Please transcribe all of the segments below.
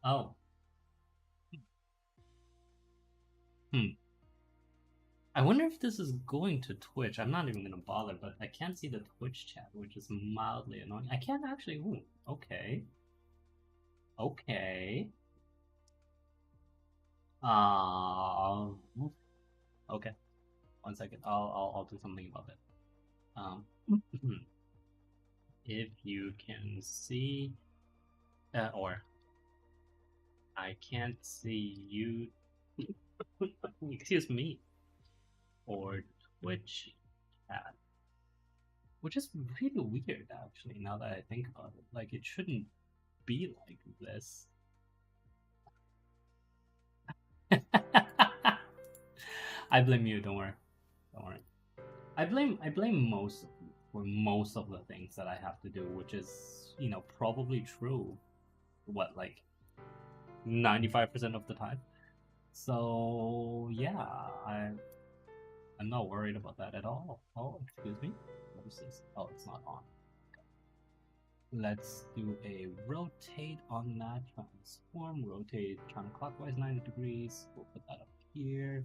Oh. Hmm. I wonder if this is going to Twitch. I'm not even gonna bother, but I can't see the Twitch chat, which is mildly annoying. I can't actually. Ooh, okay. Okay. Uh, okay. 1 second. I'll do something about it. Um, if you can see, or I can't see you. Excuse me. Or Twitch chat, which is really weird actually. Now that I think about it, like it shouldn't be like this. I blame you. Don't worry. Don't worry. I blame most of you for most of the things that I have to do, which is probably true. What, like 95% of the time. So yeah, I'm not worried about that at all. Oh, excuse me. What is this? Oh, it's not on. Let's do a rotate on that. Transform, rotate counterclockwise 90 degrees. We'll put that up here.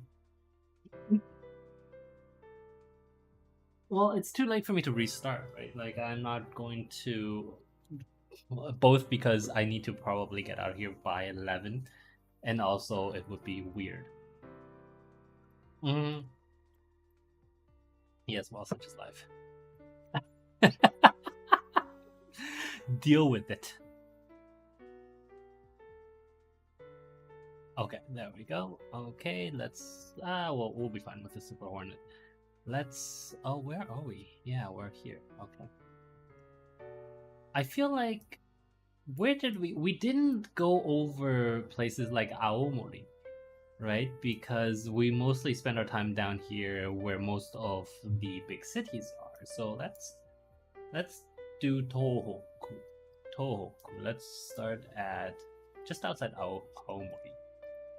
Well, it's too late for me to restart, right? Like, I'm not going to. Both because I need to probably get out of here by 11, and also it would be weird. Mm. Yes, well, such is life. Deal with it. Okay, there we go. Okay, let's. Well, we'll be fine with the Super Hornet. Let's. Oh, where are we? Yeah, we're here. Okay. I feel like. Where did we didn't go over places like Aomori, right? Because we mostly spend our time down here where most of the big cities are. So let's do Tohoku. Tohoku. Let's start at just outside Aomori.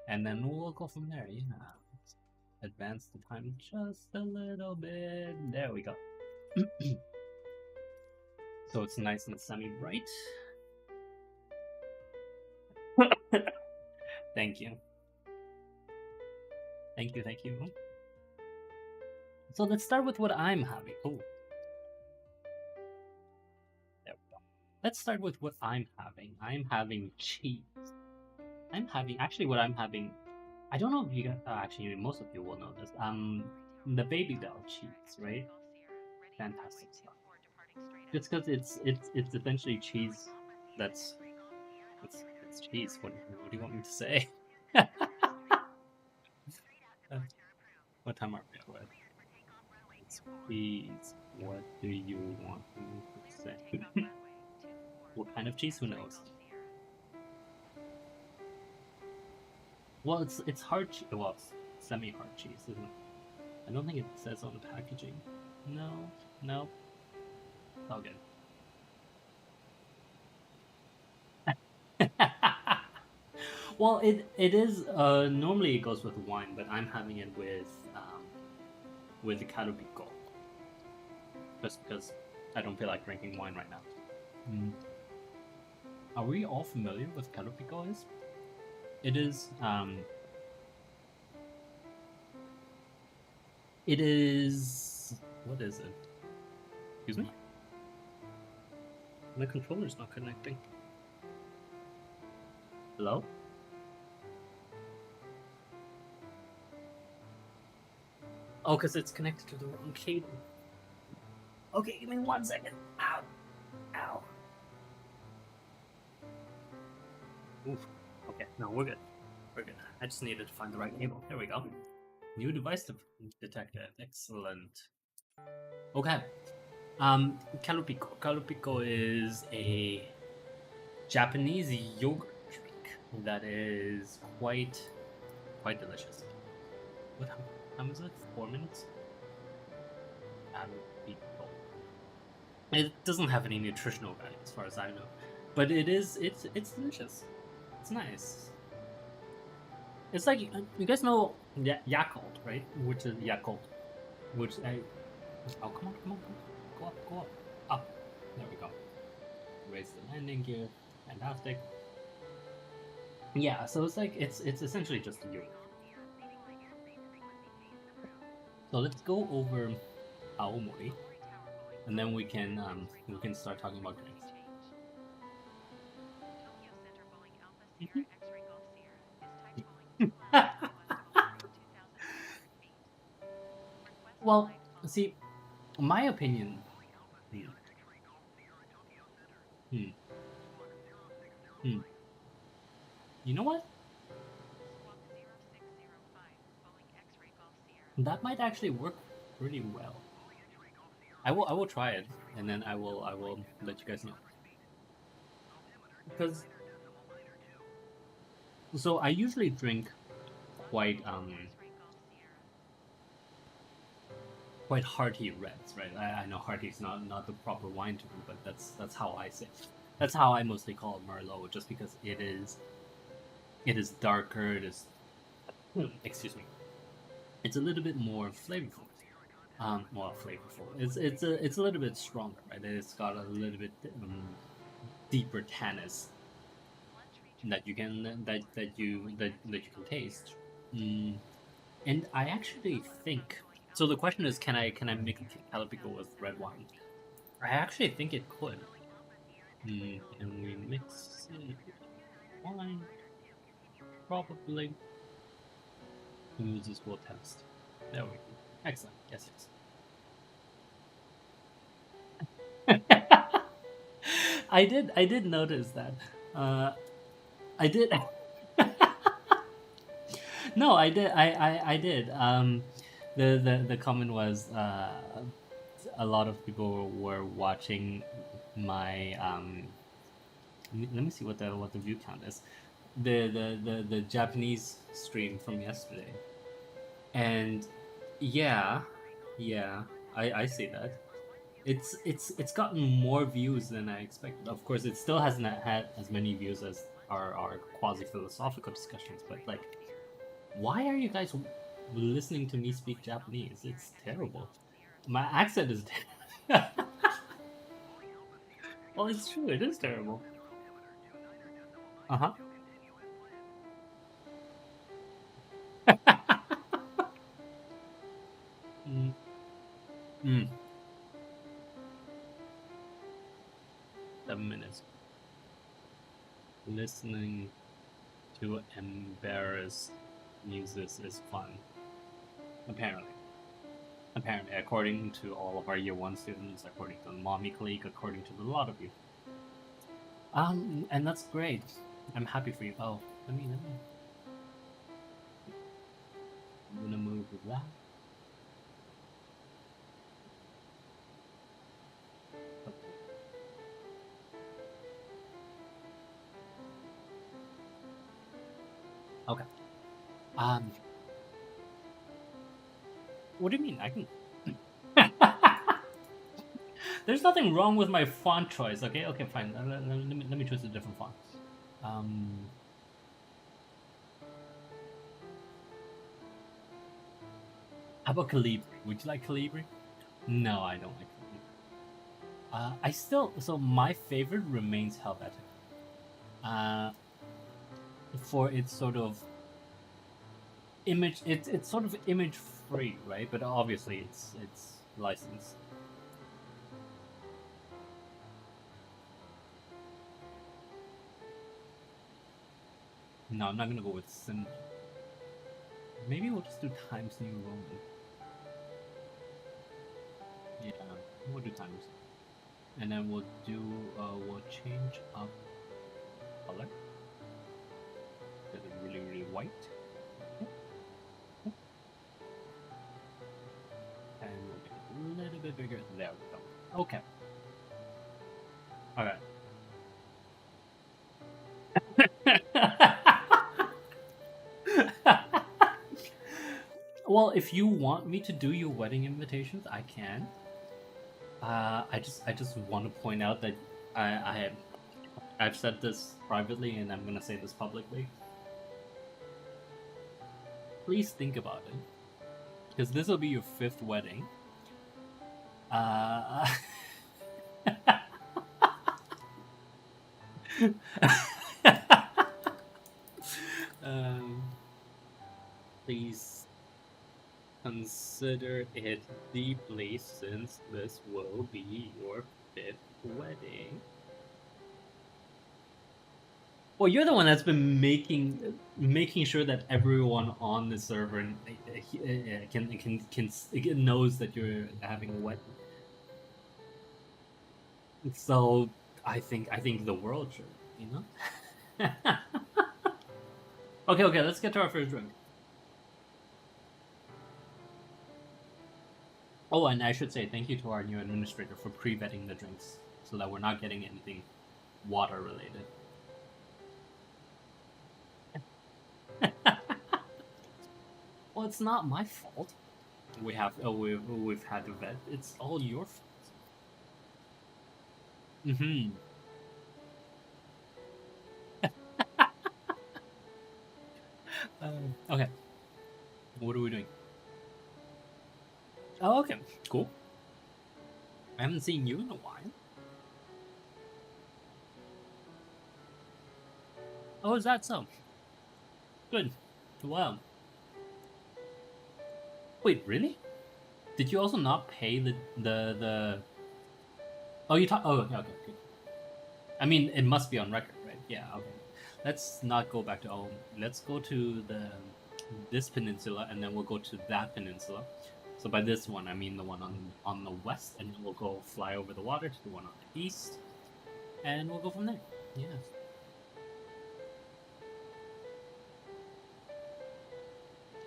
And then we'll go from there, yeah. Let's advance the time just a little bit. There we go. So it's nice and sunny bright. Thank you. Thank you, thank you. So let's start with what I'm having. Oh. There we go. Let's start with what I'm having. I'm having cheese. Actually what I'm having, I don't know if you guys, actually most of you will know this. The Baby Bell cheese, right? Fantastic stuff. Just because it's essentially cheese that's it's cheese. What do you want me to say? What time are we at? It's cheese. What do you want me to say? What kind of cheese? Who knows? Well, it's hard. Well, it's semi-hard cheese, isn't it? I don't think it says on the packaging. No, no. All good. Well, it is. Normally it goes with wine, but I'm having it with the Carupico, just because I don't feel like drinking wine right now. Mm. Are we all familiar with Carupico is? It is. It is. What is it? Excuse me. My controller's not connecting. Hello? Oh, because it's connected to the wrong cable. Okay, give me 1 second. Ow. Ow. Oof. Okay, no, we're good. We're good. I just needed to find the right cable. There we go. New device detected. Excellent. Okay. Calupico is a Japanese yogurt drink that is quite delicious. What time is it? 4 minutes? Calupico. It doesn't have any nutritional value as far as I know, but it's delicious. It's nice. It's like you guys know Yakult, right? Which is Yakult, which I. Oh, come on, go up, up. There we go. Raise the landing gear. Fantastic. Yeah, so it's like it's essentially just you. So let's go over Aomori, and then we can start talking about drinks. Well, see, my opinion. Hmm, hmm, hmm. You know what? That might actually work pretty well. I will try it, and then I will let you guys know. Because so I usually drink quite quite hearty reds, right? I know hearty is not the proper wine term, but that's how I say. That's how I mostly call it Merlot, just because it is darker. It is excuse me. It's a little bit more flavorful. Well, flavorful. It's a little bit stronger, right? It's got a little bit deeper tannins that you can that you can taste. Mm, and I actually think so. The question is, can I make a Calabico with red wine? I actually think it could. And we mix it with wine? Probably. Use this will test. There we go. Excellent. Yes, yes. I did notice that. Uh, I did. No, I did. I did. The comment was a lot of people were watching my let me see what the view count is. The Japanese stream from yesterday, and yeah, yeah, I see that. It's gotten more views than I expected. Of course, it still hasn't had as many views as our quasi philosophical discussions, but like, why are you guys listening to me speak Japanese? It's terrible. My accent is terrible. Well, it's true. It is terrible. Uh huh. mm, mm, 7 minutes. Listening to embarrassed muses is fun. Apparently. Apparently, according to all of our year one students, according to the mommy clique, according to a lot of you. And that's great. I'm happy for you. Oh, I'm gonna move that. Okay. Um, what do you mean? I can. There's nothing wrong with my font choice. Okay. Okay. Fine. Let me choose a different font. Um. How about Calibri? Would you like Calibri? No, I don't like Calibri. I still so my favorite remains Helvetic. Uh, for its sort of image, it's sort of image free, right? But obviously, it's licensed. No, I'm not gonna go with sim. Maybe we'll just do Times New Roman. Yeah, we'll do Times, and then we'll change up color. Get it really white, and we'll get it a little bit bigger. There we go. Okay. All right. Well, if you want me to do your wedding invitations, I can. I just want to point out that I I've said this privately, and I'm gonna say this publicly. Please think about it, because this will be your fifth wedding. Uh, consider it deeply since this will be your fifth wedding. Well, you're the one that's been making sure that everyone on the server can knows that you're having a wedding. So I think the world should, you know. Okay, let's get to our first drink. Oh, and I should say thank you to our new administrator for pre-vetting the drinks so that we're not getting anything water related. Well, it's not my fault. We've had to vet. It's all your fault. Mm-hmm. Okay. What are we doing? Oh, okay. Cool. I haven't seen you in a while. Oh, is that so? Good. Well. Wait, really? Did you also not pay the? Oh, you talk. Oh, okay. Good. I mean, it must be on record, right? Yeah. Okay. Let's not go back to. Oh, let's go to this peninsula, and then we'll go to that peninsula. So by this one, I mean the one on the west, and then we'll go fly over the water to the one on the east, and we'll go from there. Yeah.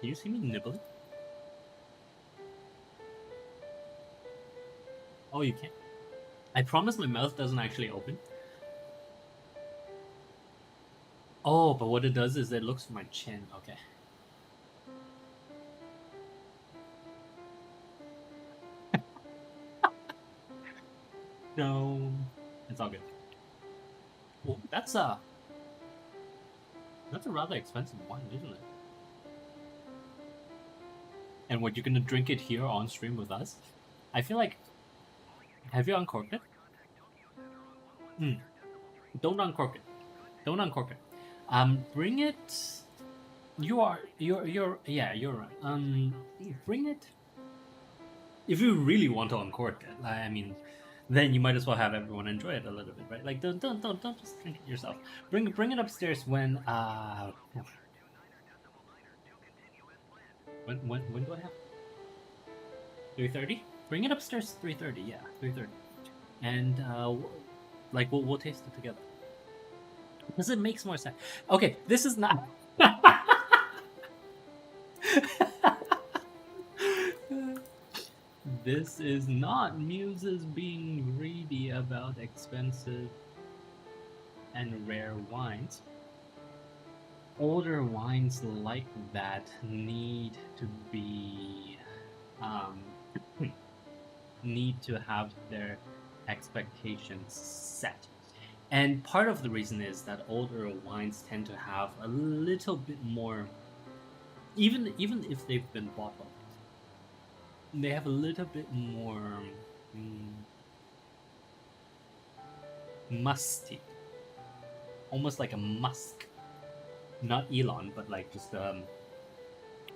Do you see me nibbling? Oh, you can't. I promise my mouth doesn't actually open. Oh, but what it does is it looks for my chin. Okay. No, it's all good. Well, that's a rather expensive wine, isn't it? And what, you're gonna drink it here on stream with us? I feel like. Have you uncorked it? Don't uncork it. Don't uncork it. Bring it. You're yeah, you're right. Bring it. If you really want to uncork it, I mean, then you might as well have everyone enjoy it a little bit, right? Like, don't just drink it yourself. Bring it upstairs when when do I have 3:30? Bring it upstairs 3:30. Yeah, 3:30, and like we'll taste it together because it makes more sense. Okay, this is not. This is not muses being greedy about expensive and rare wines. Older wines like that need to be need to have their expectations set. And part of the reason is that older wines tend to have a little bit more, even if they've been bottled, they have a little bit more musty, almost like a musk. Not Elon, but like just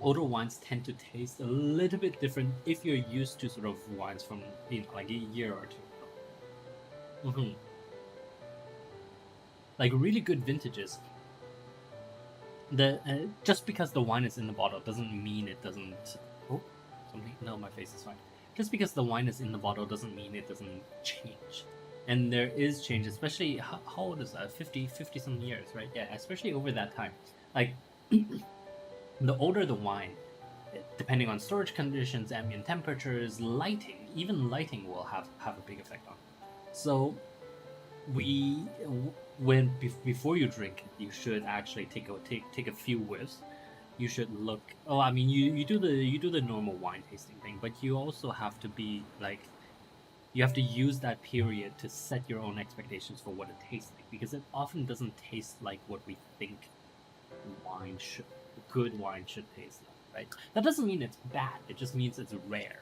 older wines tend to taste a little bit different if you're used to sort of wines from like a year or two. Like really good vintages. The just because the wine is in the bottle doesn't mean it doesn't. Oh, something. No, my face is fine. Just because the wine is in the bottle doesn't mean it doesn't change. And there is change, especially how old is that? 50 some years, right? Yeah, especially over that time. Like the older the wine, depending on storage conditions, ambient temperatures, lighting, even lighting will have a big effect on it. So before you drink, you should actually take a few whiffs. You should look. Oh, I mean, you do the normal wine tasting thing, but you also have to be like, you have to use that period to set your own expectations for what it tastes like, because it often doesn't taste like what we think good wine should taste like, right? That doesn't mean it's bad. It just means it's rare.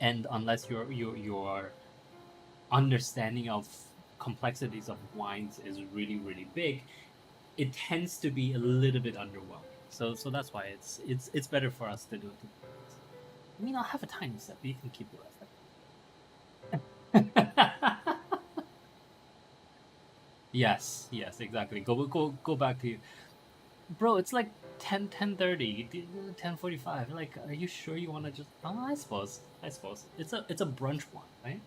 And unless your understanding of complexities of wines is really big, it tends to be a little bit underwhelming. So that's why it's better for us to do it. I mean, I'll have a tiny sip. You can keep the rest. Yes, yes, exactly. Go back to you, bro. It's like 10:30, 10:45. Like, are you sure you want to just? Oh, I suppose it's a brunch one, right?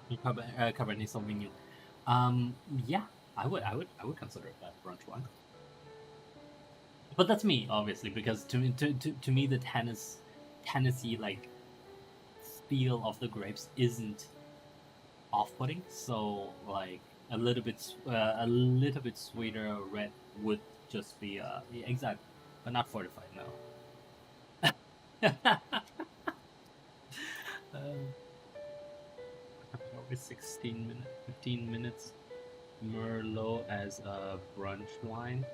Yeah. Cabernet Sauvignon. Yeah, I would consider that brunch one. But that's me, obviously, because to me the Tennessee like feel of the grapes isn't off-putting. So like a little bit sweeter red would just be yeah, exactly, but not fortified. No. um, over 16 minutes, 15 minutes. Merlot as a brunch wine,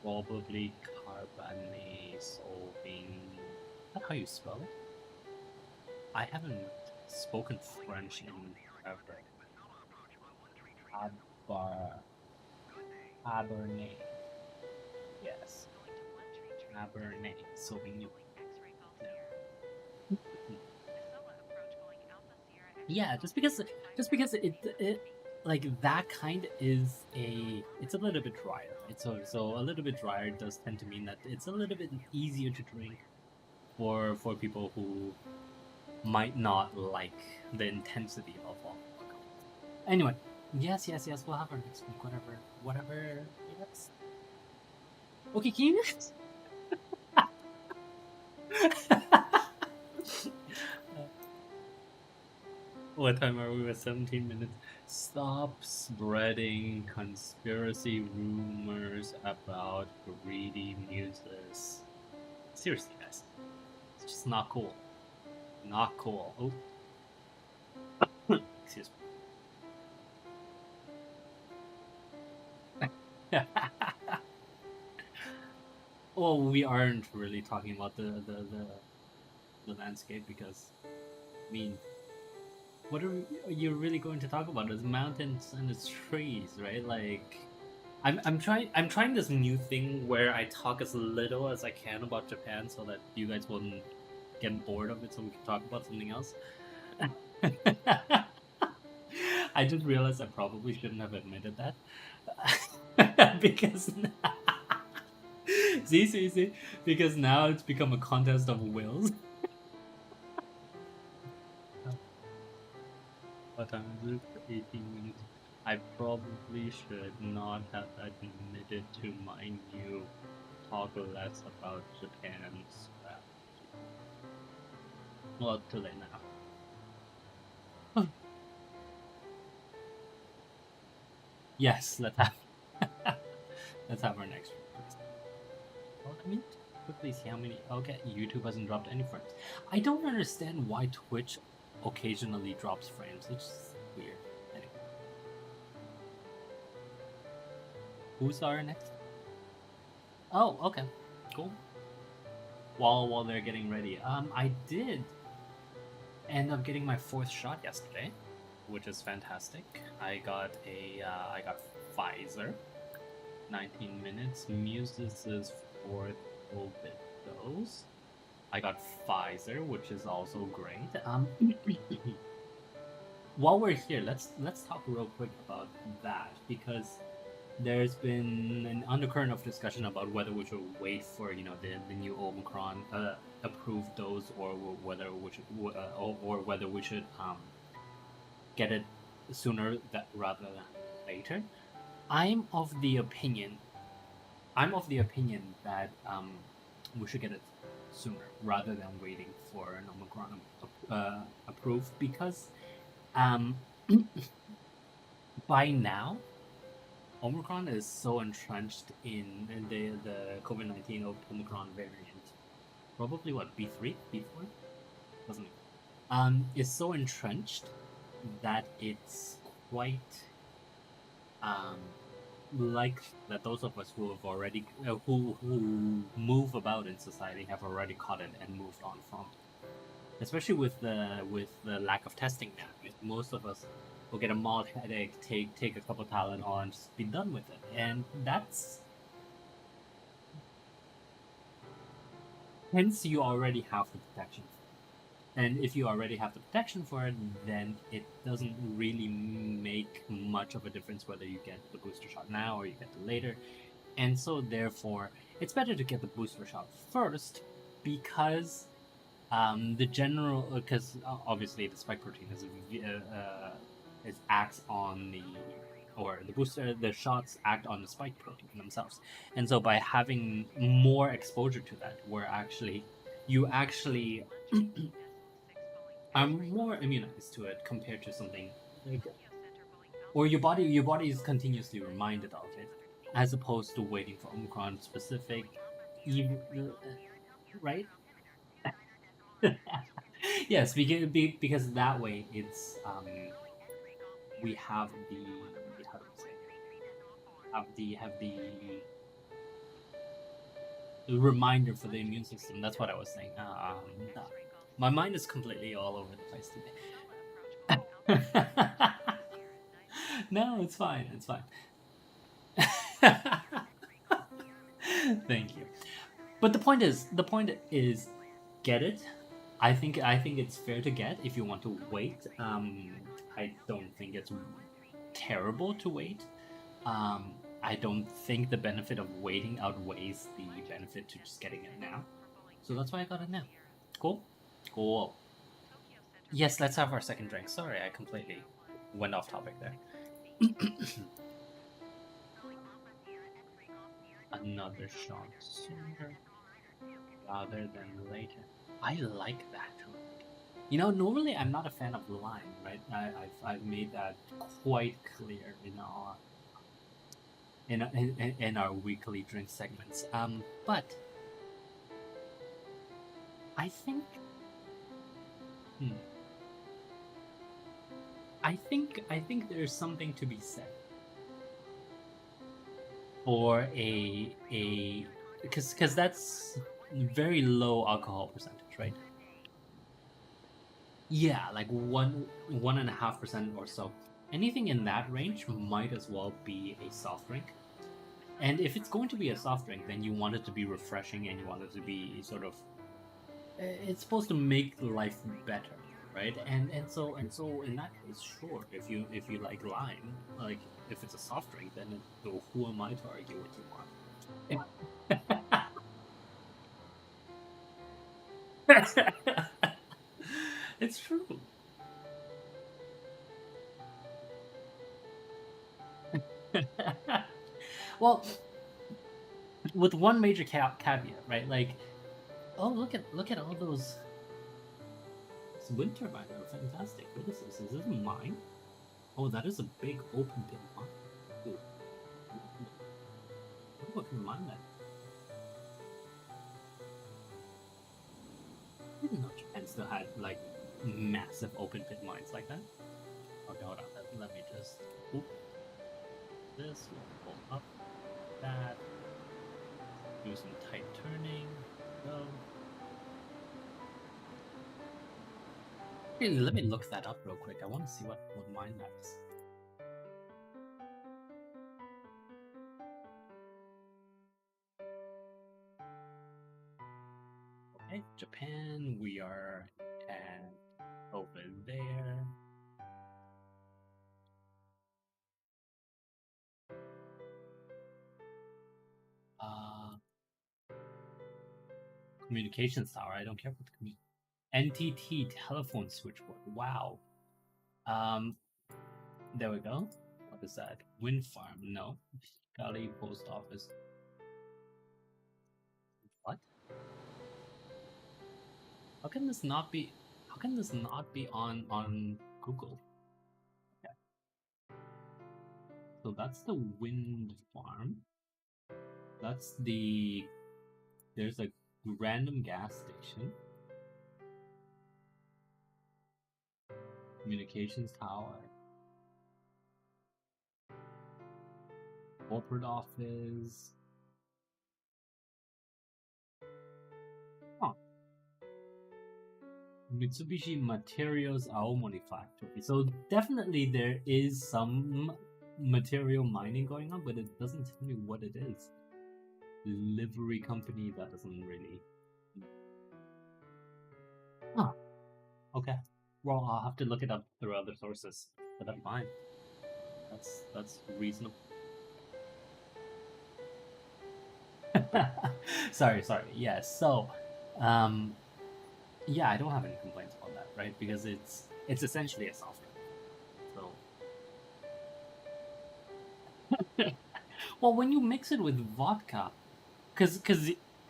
probably Cabernet Sauvignon. Is that how you spell it? I haven't spoken French in forever. Caber- Cabernet. Yes. Cabernet Sauvignon. Yeah. Yeah, just because it like that kind is it's a little bit drier. It's so a little bit drier does tend to mean that it's a little bit easier to drink for people who might not like the intensity of alcohol. Anyway, yes, we'll have our next week, whatever. Yes. Okay, can you? What time are we? At 17 minutes. Stop spreading conspiracy rumors about greedy muses. Seriously, guys, it's just not cool. Not cool. Oh, excuse me. Well, we aren't really talking about the landscape because I mean, what are you really going to talk about? It's mountains and it's trees, right? Like, I'm trying this new thing where I talk as little as I can about Japan so that you guys won't get bored of it, so we can talk about something else. I just realized I probably shouldn't have admitted that because see, because now it's become a contest of wills. What time is it? 18 minutes. I probably should not have admitted to my new talk less about Japan's strategy. Well, too late now. Yes, let's have our next one. Well, let me quickly see how many. Okay, YouTube hasn't dropped any frames. I don't understand why Twitch occasionally drops frames. It's just weird. Anyway, who's our next? Oh, okay, cool. While they're getting ready, I did end up getting my fourth shot yesterday, which is fantastic. I got Pfizer, 19 minutes. Muses' fourth COVID dose. I got Pfizer, which is also great. While we're here, let's talk real quick about that because there's been an undercurrent of discussion about whether we should wait for the new Omicron approved dose or whether we should or whether we should get it sooner rather than later. I'm of the opinion I'm of the opinion that we should get it sooner rather than waiting for an Omicron approved because um, by now Omicron is so entrenched in the COVID-19 Omicron variant. Probably what B3, B4, wasn't it? Is so entrenched that it's quite um like that those of us who have already who move about in society have already caught it and moved on from it. Especially with the lack of testing now. Most of us go get a mild headache, take a couple Tylenol, and just be done with it. And that's hence you already have the protection. And if you already have the protection for it, then it doesn't really make much of a difference whether you get the booster shot now or you get it later. And so, therefore, it's better to get the booster shot first because the general, because obviously the spike protein is acts on the, or the booster, the shots act on the spike protein themselves, and so by having more exposure to that, where actually you actually are more immunized to it compared to something, like, or your body is continuously reminded of it, as opposed to waiting for Omicron specific, even, right? Yes, because that way it's we have the, how do you say, have the reminder for the immune system. That's what I was saying. My mind is completely all over the place today. No, it's fine. It's fine. Thank you. But the point is, get it. I think it's fair to get if you want to wait. I don't think it's terrible to wait. I don't think the benefit of waiting outweighs the benefit to just getting it now. So that's why I got it now. Cool? Cool. Yes, let's have our second drink. Sorry, I completely went off topic there. Another shot sooner rather than later. I like that. Normally I'm not a fan of lime, right? I've made that quite clear in our weekly drink segments. But I think, hmm, I think there's something to be said for a because that's very low alcohol percentage, right? Yeah, like 1.5% or so. Anything in that range might as well be a soft drink. And if it's going to be a soft drink, then you want it to be refreshing and you want it to be sort of, it's supposed to make life better, right? And so in that case, sure, if you like lime, like if it's a soft drink, then who am I to argue what you want? It's true. Well, with one major caveat, right? Like, oh, look at all those. It's wind turbines are fantastic. What is this? Is this mine? Oh, that is a big open pit mine. Ooh, what kind of mine that? I didn't know Japan still had like massive open pit mines like that. Okay, hold on. Let me just. Oop, this will pull up that. Do some tight turning. Go. Hey, let me look that up real quick. I want to see what mine that is. Okay, Japan. We are at over there. Uh, Communications tower. I don't care about the NTT telephone switchboard. Wow. Um, there we go. What is that? Wind farm? No. Galley post office. What? How can this not be? How can this not be on Google? Okay. So that's the wind farm. That's the. There's a random gas station. Communications tower. Corporate office. Huh. Mitsubishi Materials Aomori factory. So definitely there is some material mining going on, but it doesn't tell me what it is. Livery company, that doesn't really. Huh. Okay. Well, I'll have to look it up through other sources, but that's fine. That's reasonable. Sorry. Yeah. So, um, yeah, I don't have any complaints about that, right? Because it's essentially a software. So, well, when you mix it with vodka, because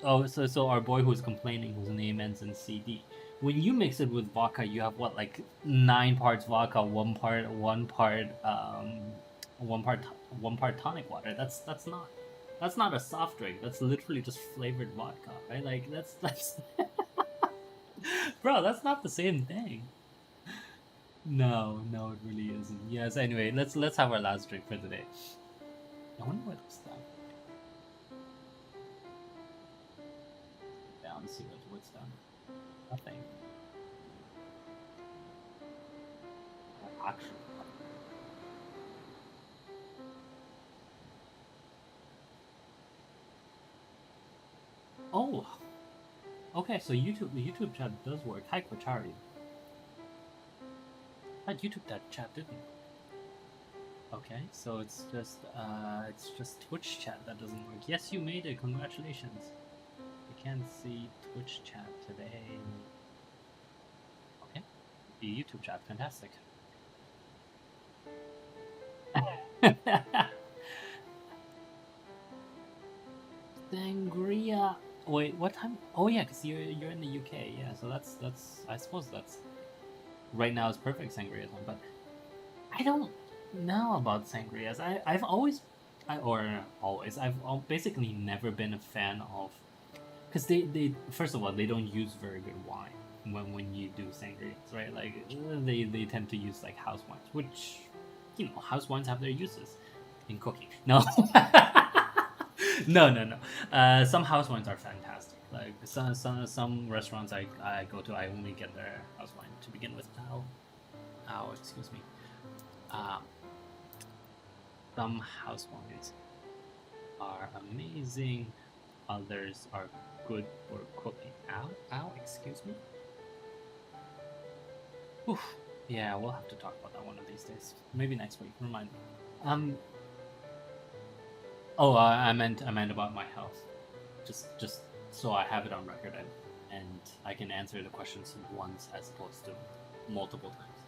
oh, so our boy who's complaining, whose name ends in CD. When you mix it with vodka, you have what, like 9 parts vodka, one part one part tonic water. That's not a soft drink. That's literally just flavored vodka, right? Like that's bro, that's not the same thing. No, it really isn't. Yes. Anyway, let's have our last drink for the day. I wonder what's down. Down. See what's down. Nothing. Actually. Oh, okay. So YouTube chat does work. Hi, Kochari. Hi, YouTube chat didn't. Okay, so it's just Twitch chat that doesn't work. Yes, you made it. Congratulations. I can't see Twitch chat today. Okay, the YouTube chat, fantastic. Sangria. Wait, what time? Oh yeah, cause you're in the UK. Yeah, so that's I suppose that's right now is perfect sangria time. But I don't know about sangrias. I've always, basically never been a fan of, because they first of all they don't use very good wine when you do sangrias, right? Like they tend to use like house wines, which house wines have their uses in cooking. No, no. Some house wines are fantastic. Like some restaurants I go to, I only get their house wine to begin with. Excuse me. Um, some house wines are amazing. Others are good for cooking. Ow, excuse me. Oof. Yeah, we'll have to talk about that one of these days. Maybe next week. Remind me. Um. Oh, I meant about my health. Just so I have it on record and I can answer the questions once as opposed to multiple times.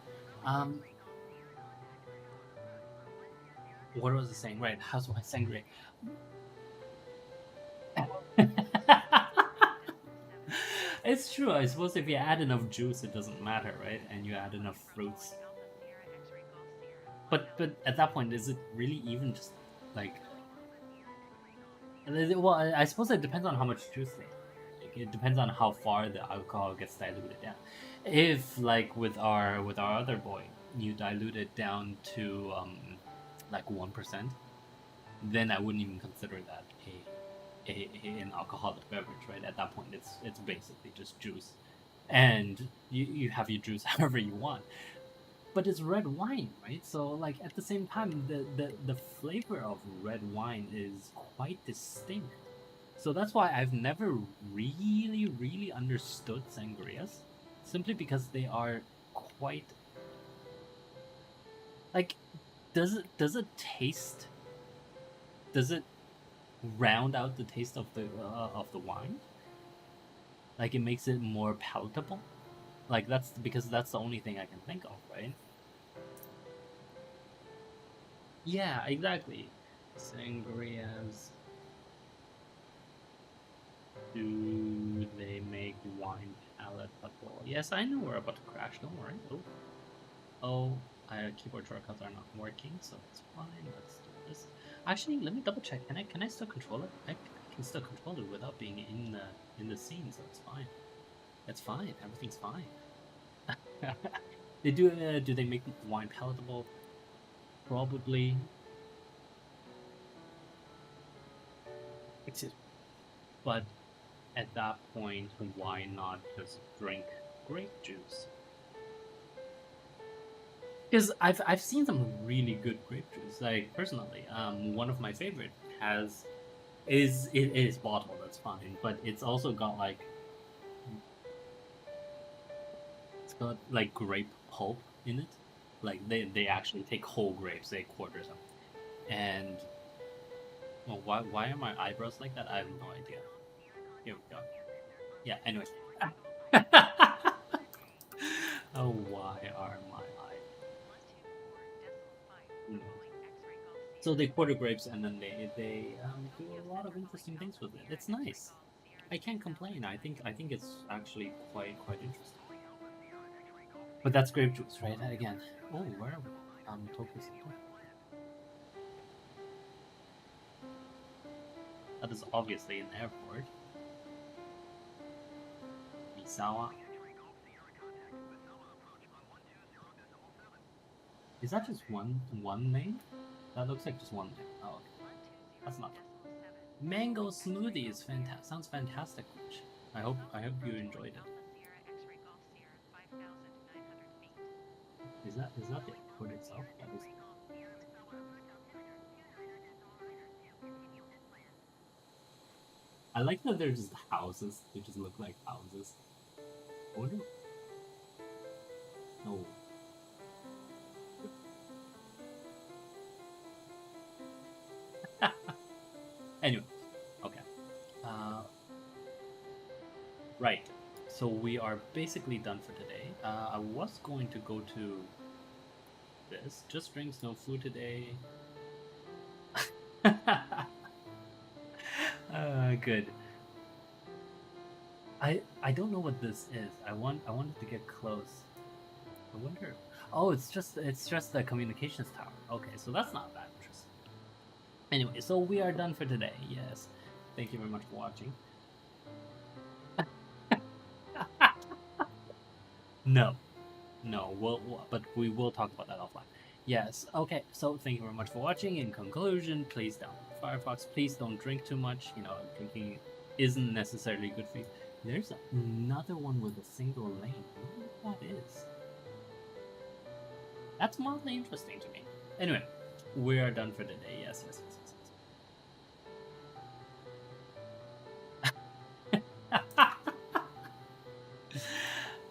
Um. What was I saying? Right. How's my sangria? It's true. I suppose if you add enough juice, it doesn't matter, right? And you add enough fruits. But at that point, is it really even just like? Well, I suppose it depends on how much juice they. Like, it depends on how far the alcohol gets diluted down. If like with our other boy, you dilute it down to like 1%, then I wouldn't even consider that an alcoholic beverage, right? At that point, it's basically just juice, and you have your juice however you want. But it's red wine, right? So like at the same time, the flavor of red wine is quite distinct. So that's why I've never really understood sangrias, simply because they are quite like. Does it taste? Does it round out the taste of the wine? Like it makes it more palatable. Like that's because that's the only thing I can think of, right? Yeah, exactly. Sangrias. Do they make wine palatable? Yes, I know we're about to crash. Don't worry. Oh, keyboard shortcuts are not working, so it's fine. Let's do this. Actually, let me double check. Can I still control it? I can still control it without being in the scene, so it's fine. It's fine. Everything's fine. Do they make wine palatable? Probably. Excuse. But at that point, why not just drink grape juice. Because I've seen some really good grape juice. Like personally, one of my favorite has it is bottled. That's fine, but it's also got like it's got like grape pulp in it. Like they actually take whole grapes, they quarter them. And well, why are my eyebrows like that? I have no idea. Here we go. Yeah. Anyway. Oh, why are my eyes? Mm. So they quarter grapes and then they do a lot of interesting things with it. It's nice. I can't complain. I think it's actually quite interesting. But that's grape juice, right? That again. Oh, where are we? Tokyo Center. That is obviously an airport. Misawa. Is that just one name? That looks like just one name. Oh, okay. That's not. Mango smoothie is fantastic. Sounds fantastic, Rich. I hope you enjoyed it. Is that the airport itself? That is. I like that they're just houses. They just look like houses. I wonder. No. Anyway, okay. Uh, right. So we are basically done for today. I was going to go to this. Just drinks, no food today. Good. I don't know what this is. I wanted to get close. I wonder. Oh, it's just the communications tower. Okay, so that's not that interesting. Anyway, so we are done for today. Yes. Thank you very much for watching. No, no, but we will talk about that offline. Yes. Okay. So thank you very much for watching. In conclusion, please download Firefox. Please don't drink too much. Drinking isn't necessarily good for you. There's another one with a single lane. I wonder what that is. That's mildly interesting to me. Anyway, we are done for today. Yes, yes, yes, yes, yes.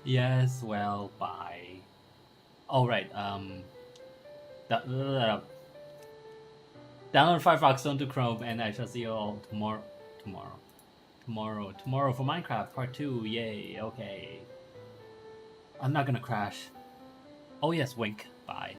Yes. Well, bye. All right. Download Firefox onto Chrome, and I shall see you all tomorrow. Tomorrow for Minecraft Part 2. Yay. Okay. I'm not gonna crash. Oh yes, wink. Bye.